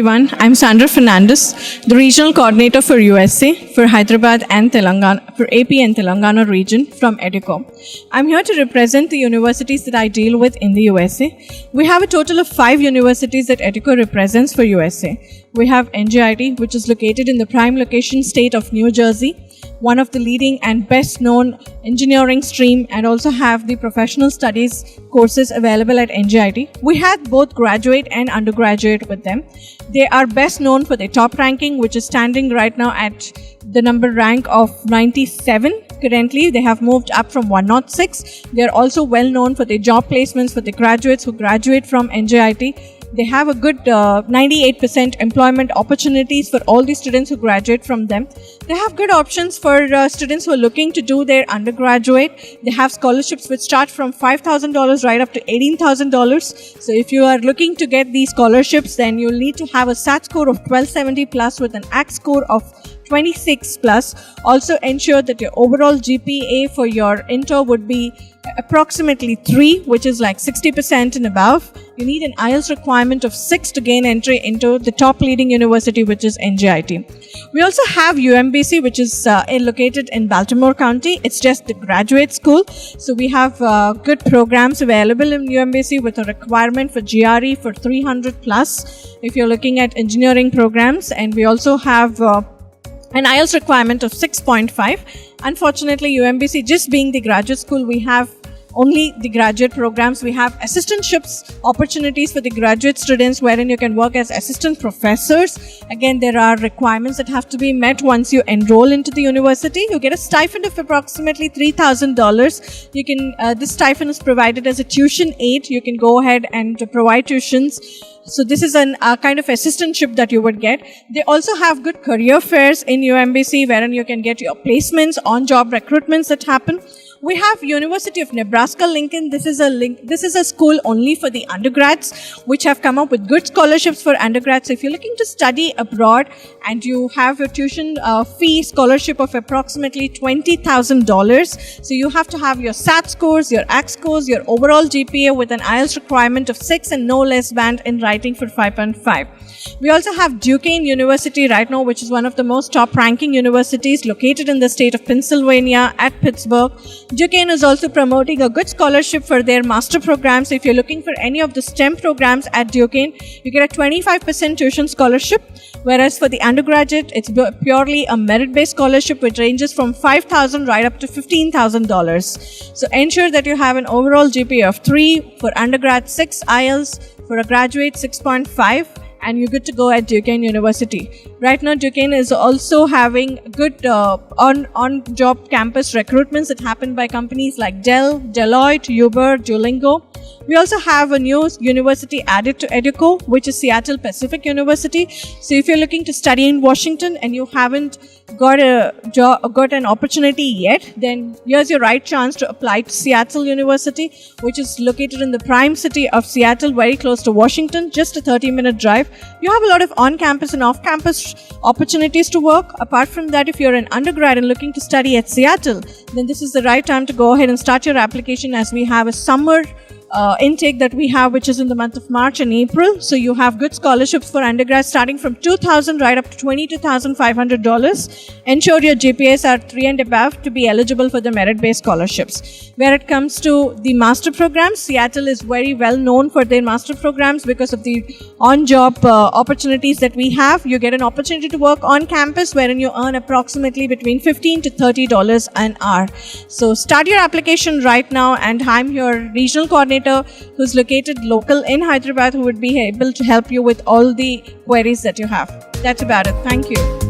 everyone. I'm Sandra Fernandez, the Regional Coordinator for USA, for Hyderabad and Telangana, for AP and Telangana region from EduCo. I'm here to represent the universities that I deal with in the USA. We have a total of 5 universities that EduCo represents for USA. We have NJIT, which is located in the prime location state of New Jersey, one of the leading and best known engineering stream, and also have the professional studies courses available at NJIT. We had both graduate and undergraduate with them. They are best known for their top ranking, which is standing right now at the number rank of 97. Currently, they have moved up from 106. They are also well known for their job placements for the graduates who graduate from NJIT. They have a good 98% employment opportunities for all the students who graduate from them. They have good options for students who are looking to do their undergraduate. They have scholarships which start from $5,000 right up to $18,000. So if you are looking to get these scholarships, then you'll need to have a SAT score of 1270 plus with an ACT score of 26 plus. Also ensure that your overall GPA for your intro would be approximately 3, which is like 60% and above. You need an IELTS requirement of 6 to gain entry into the top leading university, which is NJIT. We also have Umbc, which is located in Baltimore County. It's just the graduate school. So we have good programs available in Umbc with a requirement for GRE for 300 plus if you're looking at engineering programs. And we also have an IELTS requirement of 6.5. Unfortunately, UMBC, just being the graduate school, we have only the graduate programs. We have assistantships opportunities for the graduate students wherein you can work as assistant professors. Again, there are requirements that have to be met once you enroll into the university. You get a stipend of approximately $3,000. You can this stipend is provided as a tuition aid. You can go ahead and provide tuitions. So this is a kind of assistantship that you would get. They also have good career fairs in UMBC wherein you can get your placements, on-job recruitments that happen. We have University of Nebraska-Lincoln. This is a school only for the undergrads, which have come up with good scholarships for undergrads. So if you're looking to study abroad and you have your tuition fee scholarship of approximately $20,000, so you have to have your SAT scores, your ACT scores, your overall GPA with an IELTS requirement of 6 and no less band in writing for 5.5. We also have Duquesne University right now, which is one of the most top-ranking universities located in the state of Pennsylvania at Pittsburgh. Duquesne is also promoting a good scholarship for their master programs. So if you're looking for any of the STEM programs at Duquesne, you get a 25% tuition scholarship, whereas for the undergraduate, it's purely a merit-based scholarship which ranges from $5,000 right up to $15,000. So ensure that you have an overall GPA of 3, for undergrad 6 IELTS, for a graduate 6.5. and you're good to go at Duquesne University. Right now, Duquesne is also having good on-job campus recruitments that happen by companies like Dell, Deloitte, Uber, Duolingo. We also have a new university added to EduCo, which is Seattle Pacific University. So if you're looking to study in Washington and you haven't got an opportunity yet, then here's your right chance to apply to Seattle University, which is located in the prime city of Seattle, very close to Washington, just a 30-minute drive. You have a lot of on-campus and off-campus opportunities to work. Apart from that, if you're an undergrad and looking to study at Seattle, then this is the right time to go ahead and start your application, as we have a summer intake that we have, which is in the month of March and April. So you have good scholarships for undergrads starting from $2,000 right up to $22,500. Ensure your GPAs are 3 and above to be eligible for the merit-based scholarships. Where it comes to the master programs, Seattle is very well known for their master programs because of the on-job opportunities that we have. You get an opportunity to work on campus wherein you earn approximately between $15 to $30 an hour. So start your application right now, and I'm your regional coordinator who's located local in Hyderabad, who would be able to help you with all the queries that you have. That's about it. Thank you.